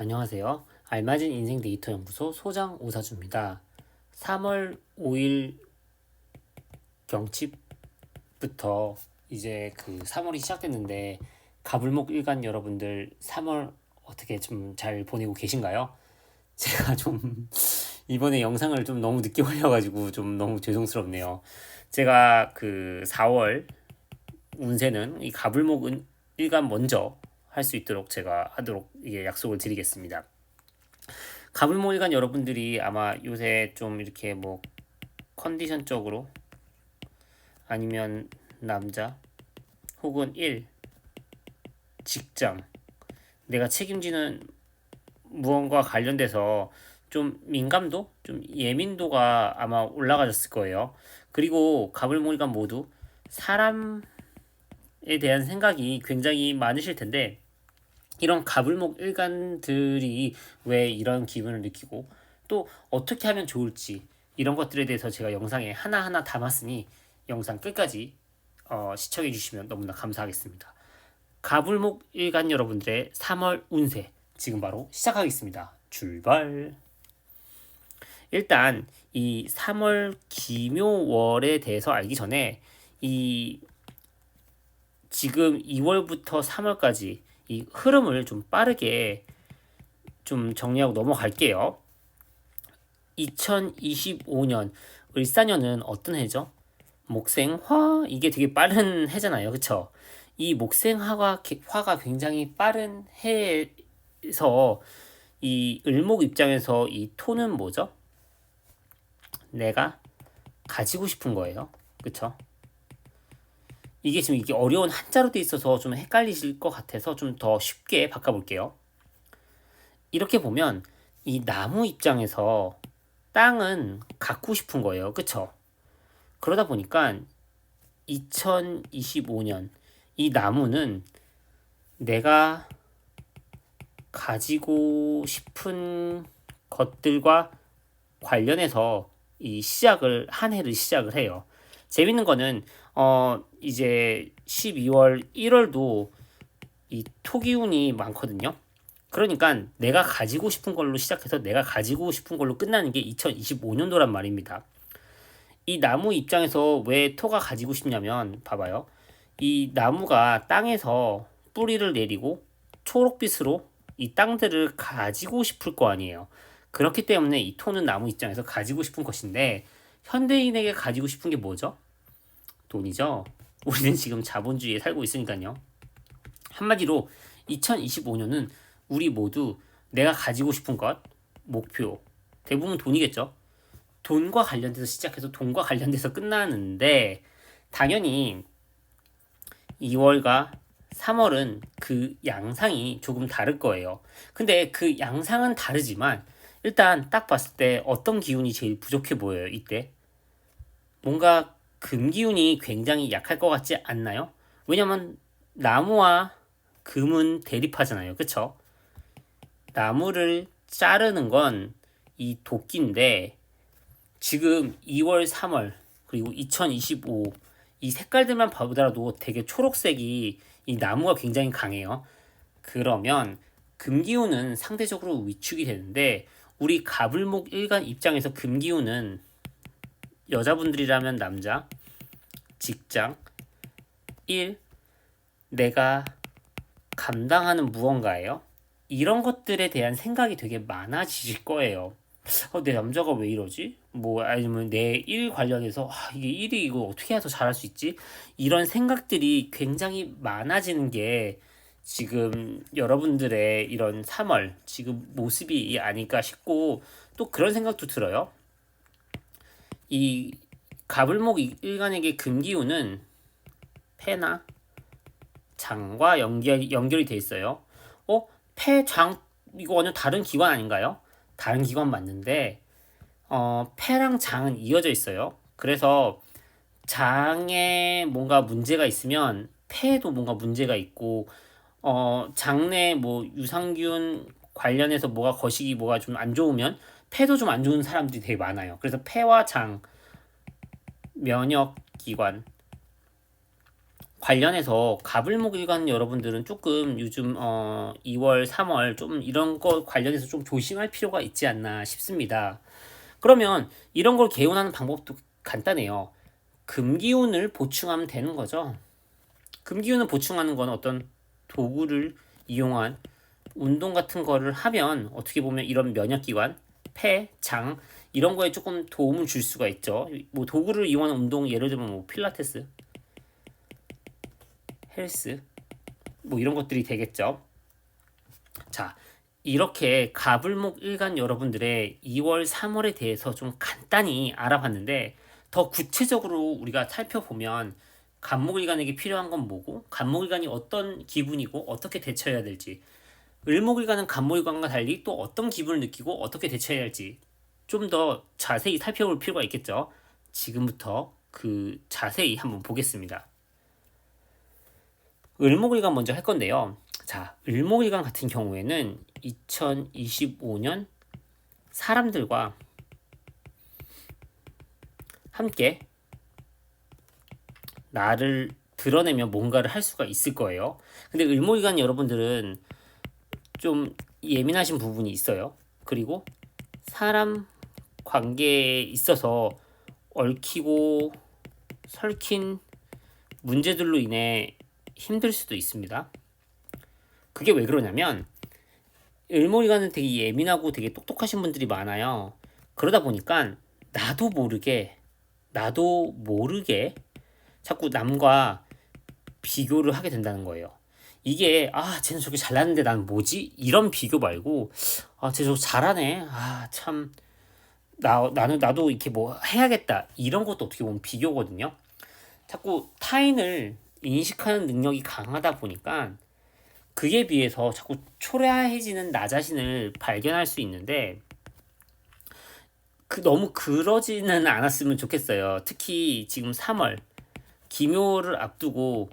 안녕하세요. 알맞은 인생 데이터 연구소 소장 오사주입니다. 3월 5일 경칩부터 이제 3월이 시작됐는데 가불목 일간 여러분들 3월 어떻게 좀 잘 보내고 계신가요? 제가 좀 이번에 영상을 좀 너무 늦게 올려가지고 좀 너무 죄송스럽네요. 제가 4월 운세는 이 가불목 일간 먼저 할 수 있도록 제가 하도록 이게 약속을 드리겠습니다. 가불목일간 여러분들이 아마 요새 좀 이렇게 뭐 컨디션적으로 아니면 남자 혹은 일, 직장, 내가 책임지는 무언가 관련돼서 좀 민감도, 좀 예민도가 아마 올라가졌을 거예요. 그리고 가불목일간 모두 사람에 대한 생각이 굉장히 많으실 텐데 이런 가불목 일간들이 왜 이런 기분을 느끼고 또 어떻게 하면 좋을지 이런 것들에 대해서 제가 영상에 하나하나 담았으니 영상 끝까지 시청해 주시면 너무나 감사하겠습니다. 가불목 일간 여러분들의 3월 운세 지금 바로 시작하겠습니다. 출발. 일단 이 3월 기묘월에 대해서 알기 전에 이 지금 2월부터 3월까지 이 흐름을 좀 빠르게 좀 정리하고 넘어갈게요. 2025년 을사년은 어떤 해죠? 목생화 이게 되게 빠른 해잖아요. 그쵸? 이 화가 굉장히 빠른 해에서 이 을목 입장에서 이 토는 뭐죠? 내가 가지고 싶은 거예요. 그쵸? 이게 지금 이게 어려운 한자로 돼 있어서 좀 헷갈리실 것 같아서 좀 더 쉽게 바꿔볼게요. 이렇게 보면 이 나무 입장에서 땅은 갖고 싶은 거예요. 그쵸? 그러다 보니까 2025년 이 나무는 내가 가지고 싶은 것들과 관련해서 한 해를 시작을 해요. 재밌는 거는 이제 12월, 1월도 이 토기운이 많거든요. 그러니까 내가 가지고 싶은 걸로 시작해서 내가 가지고 싶은 걸로 끝나는 게 2025년도란 말입니다. 이 나무 입장에서 왜 토가 가지고 싶냐면 봐봐요. 이 나무가 땅에서 뿌리를 내리고 초록빛으로 이 땅들을 가지고 싶을 거 아니에요. 그렇기 때문에 이 토는 나무 입장에서 가지고 싶은 것인데 현대인에게 가지고 싶은 게 뭐죠? 돈이죠. 우리는 지금 자본주의에 살고 있으니까요. 한마디로 2025년은 우리 모두 내가 가지고 싶은 것, 목표, 대부분 돈이겠죠. 돈과 관련돼서 시작해서 돈과 관련돼서 끝나는데 당연히 2월과 3월은 그 양상이 조금 다를 거예요. 근데 그 양상은 다르지만 일단 딱 봤을 때 어떤 기운이 제일 부족해 보여요, 이때? 뭔가 금 기운이 굉장히 약할 것 같지 않나요? 왜냐면 나무와 금은 대립하잖아요. 그쵸? 나무를 자르는 건 이 도끼인데 지금 2월, 3월 그리고 2025 이 색깔들만 보더라도 되게 초록색이 이 나무가 굉장히 강해요. 그러면 금기운은 상대적으로 위축이 되는데 우리 가불목 일간 입장에서 금기운은 여자분들이라면 남자, 직장, 일, 내가 감당하는 무언가예요. 이런 것들에 대한 생각이 되게 많아지실 거예요. 내 남자가 왜 이러지? 뭐 아니면 내 일 관련해서 이게 일이 이거 어떻게 해서 잘할 수 있지? 이런 생각들이 굉장히 많아지는 게 지금 여러분들의 이런 3월 지금 모습이 아닐까 싶고 또 그런 생각도 들어요. 이 가불목 일간에게 금기운은 폐나 장과 연결이 돼 있어요. 폐, 장 이거 완전 다른 기관 아닌가요? 다른 기관 맞는데 폐랑 장은 이어져 있어요. 그래서 장에 뭔가 문제가 있으면 폐에도 뭔가 문제가 있고 장내 뭐 유산균 관련해서 뭐가 거시기 뭐가 좀 안 좋으면 폐도 좀 안 좋은 사람들이 되게 많아요. 그래서 폐와 장, 면역 기관 관련해서 가불목일관 여러분들은 조금 요즘 2월, 3월 좀 이런 거 관련해서 좀 조심할 필요가 있지 않나 싶습니다. 그러면 이런 걸 개운하는 방법도 간단해요. 금기운을 보충하면 되는 거죠. 금기운을 보충하는 건 어떤 도구를 이용한 운동 같은 거를 하면 어떻게 보면 이런 면역기관, 폐, 장 이런 거에 조금 도움을 줄 수가 있죠. 뭐 도구를 이용하는 운동 예를 들면 뭐 필라테스, 헬스 뭐 이런 것들이 되겠죠. 자, 이렇게 가불목 일간 여러분들의 2월, 3월에 대해서 좀 간단히 알아봤는데 더 구체적으로 우리가 살펴보면 간목일간에게 필요한 건 뭐고 간목일간이 어떤 기분이고 어떻게 대처해야 될지 을목일간은 간목일간과 달리 또 어떤 기분을 느끼고 어떻게 대처해야 할지 좀 더 자세히 살펴볼 필요가 있겠죠. 지금부터 그 자세히 한번 보겠습니다. 을목일간 먼저 할 건데요. 자, 을목일간 같은 경우에는 2025년 사람들과 함께 나를 드러내며 뭔가를 할 수가 있을 거예요. 근데 을목일간 여러분들은 좀 예민하신 부분이 있어요. 그리고 사람 관계에 있어서 얽히고 설킨 문제들로 인해 힘들 수도 있습니다. 그게 왜 그러냐면 을목일간은 되게 예민하고 되게 똑똑하신 분들이 많아요. 그러다 보니까 나도 모르게 자꾸 남과 비교를 하게 된다는 거예요. 이게 쟤는 저렇게 잘났는데 난 뭐지? 이런 비교 말고 쟤 저거 잘하네. 참 나도 이렇게 뭐 해야겠다. 이런 것도 어떻게 보면 비교거든요. 자꾸 타인을 인식하는 능력이 강하다 보니까 그에 비해서 자꾸 초라해지는 나 자신을 발견할 수 있는데 너무 그러지는 않았으면 좋겠어요. 특히 지금 3월 기묘를 앞두고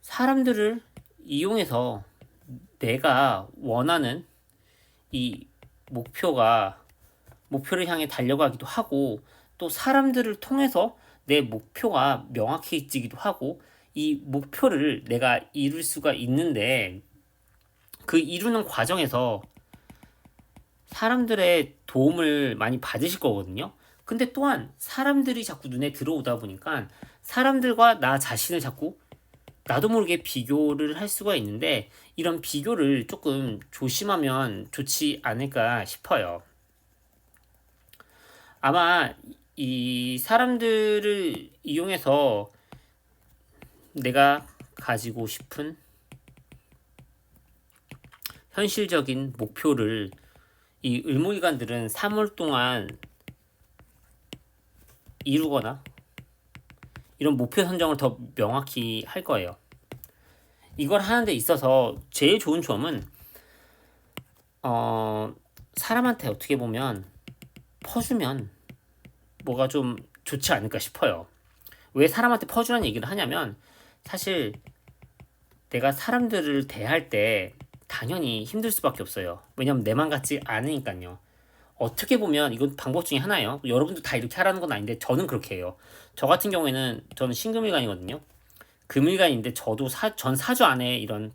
사람들을 이용해서 내가 원하는 이 목표를 향해 달려가기도 하고 또 사람들을 통해서 내 목표가 명확해지기도 하고 이 목표를 내가 이룰 수가 있는데 그 이루는 과정에서 사람들의 도움을 많이 받으실 거거든요. 근데 또한 사람들이 자꾸 눈에 들어오다 보니까 사람들과 나 자신을 자꾸 나도 모르게 비교를 할 수가 있는데 이런 비교를 조금 조심하면 좋지 않을까 싶어요. 아마 이 사람들을 이용해서 내가 가지고 싶은 현실적인 목표를 이 을목일간들은 3월 동안 이루거나 이런 목표 선정을 더 명확히 할 거예요. 이걸 하는 데 있어서 제일 좋은 점은 사람한테 어떻게 보면 퍼주면 뭐가 좀 좋지 않을까 싶어요. 왜 사람한테 퍼주라는 얘기를 하냐면 사실 내가 사람들을 대할 때 당연히 힘들 수밖에 없어요. 왜냐면 내 맘 같지 않으니까요. 어떻게 보면 이건 방법 중에 하나예요. 여러분도 다 이렇게 하라는 건 아닌데 저는 그렇게 해요. 저 같은 경우에는 저는 신금일간이거든요. 금일간인데 저도 전 사주 안에 이런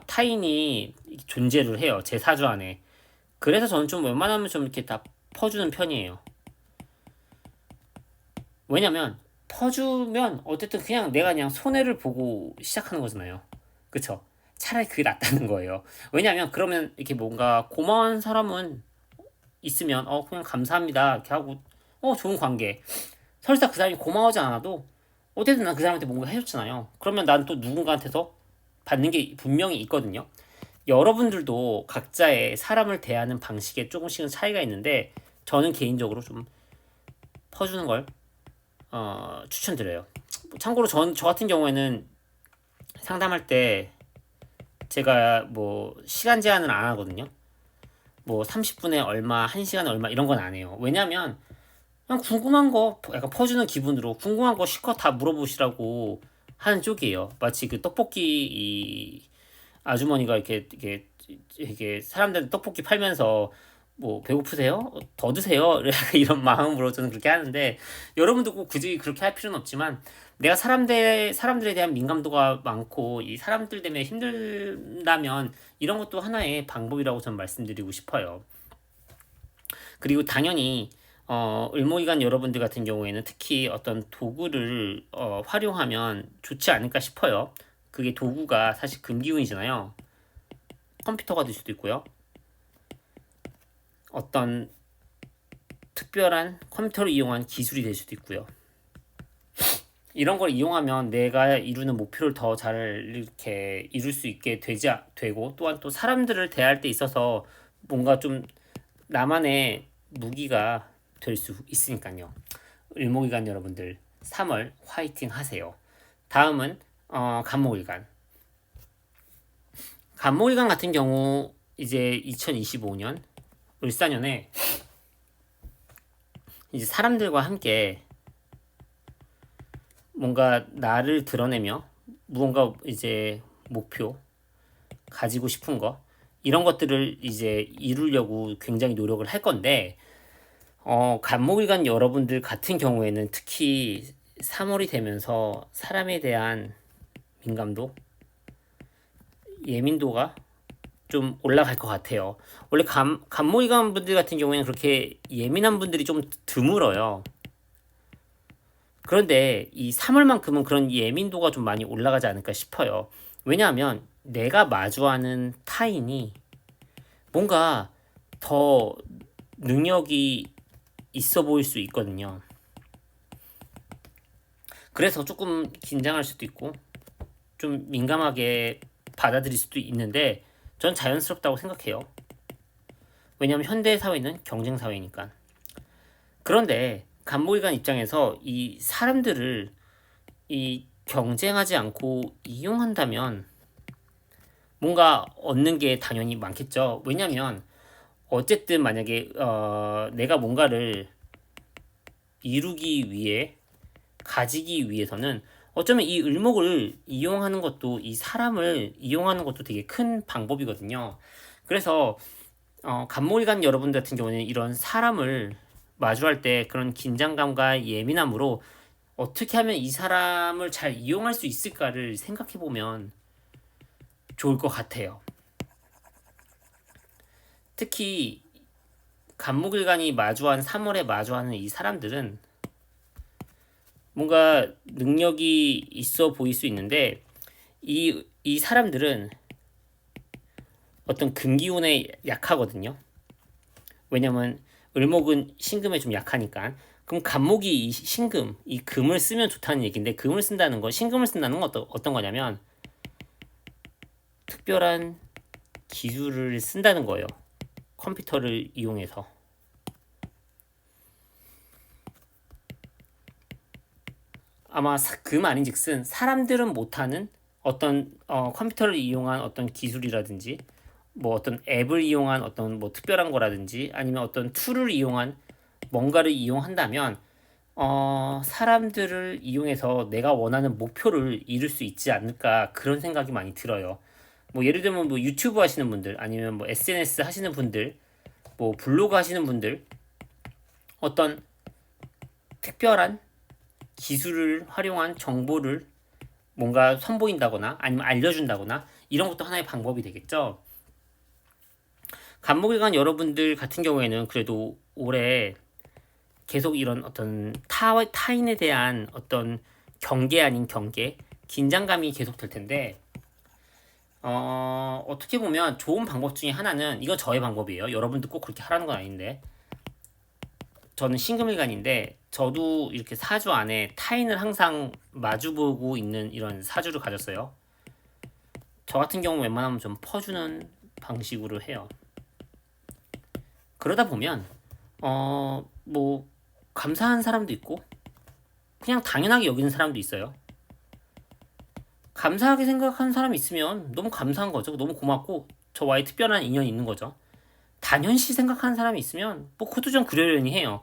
타인이 존재를 해요. 제 사주 안에. 그래서 저는 좀 웬만하면 좀 이렇게 다 퍼주는 편이에요. 왜냐면 퍼주면 어쨌든 그냥 내가 그냥 손해를 보고 시작하는 거잖아요. 그쵸? 차라리 그게 낫다는 거예요. 왜냐면 그러면 이렇게 뭔가 고마운 사람은 있으면 그냥 감사합니다 이렇게 하고 좋은 관계. 설사 그 사람이 고마워하지 않아도 어쨌든 난 그 사람한테 뭔가 해줬잖아요. 그러면 난 또 누군가한테서 받는 게 분명히 있거든요. 여러분들도 각자의 사람을 대하는 방식에 조금씩은 차이가 있는데 저는 개인적으로 좀 퍼주는 걸 추천드려요. 참고로 저 같은 경우에는 상담할 때 제가 뭐 시간 제한을 안 하거든요. 뭐 30분에 얼마, 1시간에 얼마 이런 건 안 해요. 왜냐면 그냥 궁금한 거 약간 퍼주는 기분으로 궁금한 거 실컷 다 물어보시라고 하는 쪽이에요. 마치 그 떡볶이 이 아주머니가 이렇게 사람들한테 떡볶이 팔면서 뭐 배고프세요? 더 드세요? 이런 마음으로 저는 그렇게 하는데 여러분도 꼭 굳이 그렇게 할 필요는 없지만 내가 사람들에 대한 민감도가 많고 이 사람들 때문에 힘들다면 이런 것도 하나의 방법이라고 저는 말씀드리고 싶어요. 그리고 당연히 을모기간 여러분들 같은 경우에는 특히 어떤 도구를 활용하면 좋지 않을까 싶어요. 그게 도구가 사실 금기운이잖아요. 컴퓨터가 될 수도 있고요. 어떤 특별한 컴퓨터를 이용한 기술이 될 수도 있고요. 이런 걸 이용하면 내가 이루는 목표를 더 잘 이렇게 이룰 수 있게 되고 또한 또 사람들을 대할 때 있어서 뭔가 좀 나만의 무기가 될 수 있으니까요. 을목일간 여러분들 3월 화이팅 하세요. 다음은 간목일간. 간목일간 같은 경우 이제 2025년 을사년에 이제 사람들과 함께 뭔가 나를 드러내며 무언가 이제 목표 가지고 싶은 거 이런 것들을 이제 이루려고 굉장히 노력을 할 건데 간목일간 여러분들 같은 경우에는 특히 3월이 되면서 사람에 대한 민감도 예민도가 좀 올라갈 것 같아요. 원래 간목일간 분들 같은 경우에는 그렇게 예민한 분들이 좀 드물어요. 그런데 이 3월만큼은 그런 예민도가 좀 많이 올라가지 않을까 싶어요. 왜냐하면 내가 마주하는 타인이 뭔가 더 능력이 있어 보일 수 있거든요. 그래서 조금 긴장할 수도 있고 좀 민감하게 받아들일 수도 있는데 전 자연스럽다고 생각해요. 왜냐하면 현대 사회는 경쟁 사회니까. 그런데 간목일간 입장에서 이 사람들을 이 경쟁하지 않고 이용한다면 뭔가 얻는 게 당연히 많겠죠. 왜냐면 어쨌든 만약에 내가 뭔가를 이루기 위해 가지기 위해서는 어쩌면 이 을목을 이용하는 것도 이 사람을 이용하는 것도 되게 큰 방법이거든요. 그래서 간목일간 여러분 같은 경우는 이런 사람을 마주할 때 그런 긴장감과 예민함으로 어떻게 하면 이 사람을 잘 이용할 수 있을까를 생각해 보면 좋을 것 같아요. 특히 간목일간이 마주한 3월에 마주하는 이 사람들은 뭔가 능력이 있어 보일 수 있는데 이 사람들은 어떤 금기운에 약하거든요. 왜냐면 을목은 신금에 좀 약하니까. 그럼 간목이 이 신금, 이 금을 쓰면 좋다는 얘기인데 금을 쓴다는 거, 신금을 쓴다는 건 어떤 거냐면 특별한 기술을 쓴다는 거예요. 컴퓨터를 이용해서. 아마 금 아닌즉슨 사람들은 못하는 어떤 컴퓨터를 이용한 어떤 기술이라든지 뭐 어떤 앱을 이용한 어떤 뭐 특별한 거라든지 아니면 어떤 툴을 이용한 뭔가를 이용한다면 사람들을 이용해서 내가 원하는 목표를 이룰 수 있지 않을까 그런 생각이 많이 들어요. 뭐 예를 들면 뭐 유튜브 하시는 분들 아니면 뭐 SNS 하시는 분들 뭐 블로그 하시는 분들 어떤 특별한 기술을 활용한 정보를 뭔가 선보인다거나 아니면 알려준다거나 이런 것도 하나의 방법이 되겠죠. 간목일간 여러분들 같은 경우에는 그래도 올해 계속 이런 어떤 타인에 대한 어떤 경계 아닌 경계, 긴장감이 계속 될 텐데 어떻게 보면 좋은 방법 중에 하나는 이건 저의 방법이에요. 여러분도 꼭 그렇게 하라는 건 아닌데 저는 신금일간인데 저도 이렇게 사주 안에 타인을 항상 마주보고 있는 이런 사주를 가졌어요. 저 같은 경우 웬만하면 좀 퍼주는 방식으로 해요. 그러다 보면 뭐 감사한 사람도 있고 그냥 당연하게 여기는 사람도 있어요. 감사하게 생각하는 사람이 있으면 너무 감사한 거죠. 너무 고맙고 저와의 특별한 인연이 있는 거죠. 당연시 생각하는 사람이 있으면 뭐 그것도 좀 그러려니 해요.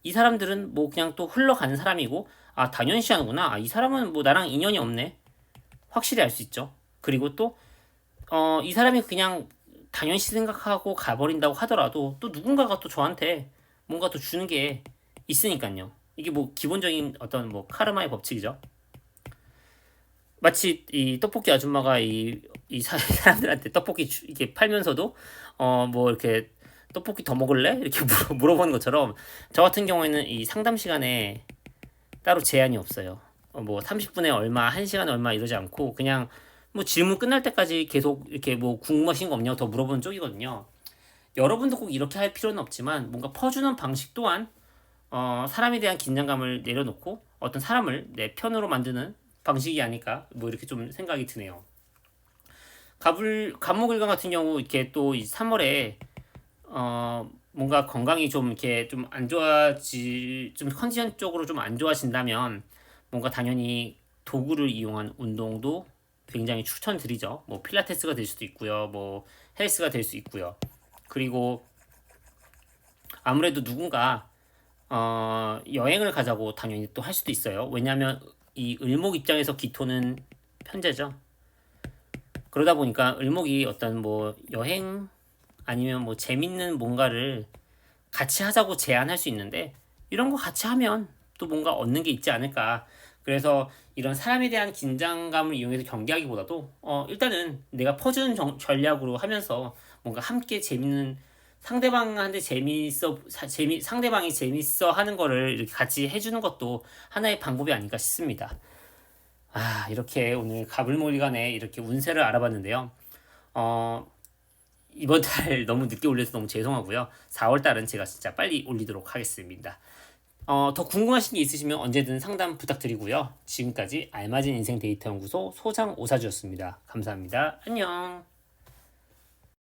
이 사람들은 뭐 그냥 또 흘러가는 사람이고 아 당연시 하는구나. 이 사람은 뭐 나랑 인연이 없네. 확실히 알 수 있죠. 그리고 또 이 사람이 그냥 당연시 생각하고 가버린다고 하더라도 또 누군가가 또 저한테 뭔가 또 주는 게 있으니까요. 이게 뭐 기본적인 어떤 뭐 카르마의 법칙이죠. 마치 이 떡볶이 아줌마가 사람들한테 떡볶이 이렇게 팔면서도 뭐 이렇게 떡볶이 더 먹을래? 이렇게 물어보는 것처럼 저 같은 경우에는 이 상담 시간에 따로 제한이 없어요. 뭐 30분에 얼마, 1시간에 얼마 이러지 않고 그냥 뭐 질문 끝날 때까지 계속 이렇게 뭐 궁금하신 거 없냐고 더 물어보는 쪽이거든요. 여러분도 꼭 이렇게 할 필요는 없지만 뭔가 퍼주는 방식 또한 사람에 대한 긴장감을 내려놓고 어떤 사람을 내 편으로 만드는 방식이 아닐까 뭐 이렇게 좀 생각이 드네요. 갑목일관 같은 경우 이렇게 또 이 3월에 뭔가 건강이 좀 이렇게 좀 안 좀 컨디션 쪽으로 좀 안 좋아진다면 뭔가 당연히 도구를 이용한 운동도 굉장히 추천드리죠. 뭐 필라테스가 될 수도 있고요. 뭐 헬스가 될 수 있고요. 그리고 아무래도 누군가 여행을 가자고 당연히 또 할 수도 있어요. 왜냐하면 이 을목 입장에서 기토는 편재죠. 그러다 보니까 을목이 어떤 뭐 여행 아니면 뭐 재밌는 뭔가를 같이 하자고 제안할 수 있는데 이런 거 같이 하면 또 뭔가 얻는 게 있지 않을까. 그래서 이런 사람에 대한 긴장감을 이용해서 경기하기보다도 일단은 내가 퍼주는 전략으로 하면서 뭔가 함께 재밌는 상대방한테 상대방이 재밌어 하는 거를 이렇게 같이 해주는 것도 하나의 방법이 아닐까 싶습니다. 이렇게 오늘 가불몰이간에 이렇게 운세를 알아봤는데요. 이번 달 너무 늦게 올려서 너무 죄송하고요. 4월 달은 제가 진짜 빨리 올리도록 하겠습니다. 더 궁금하신 게 있으시면 언제든 상담 부탁드리고요. 지금까지 알맞은 인생 데이터 연구소 소장 오사주였습니다. 감사합니다. 안녕.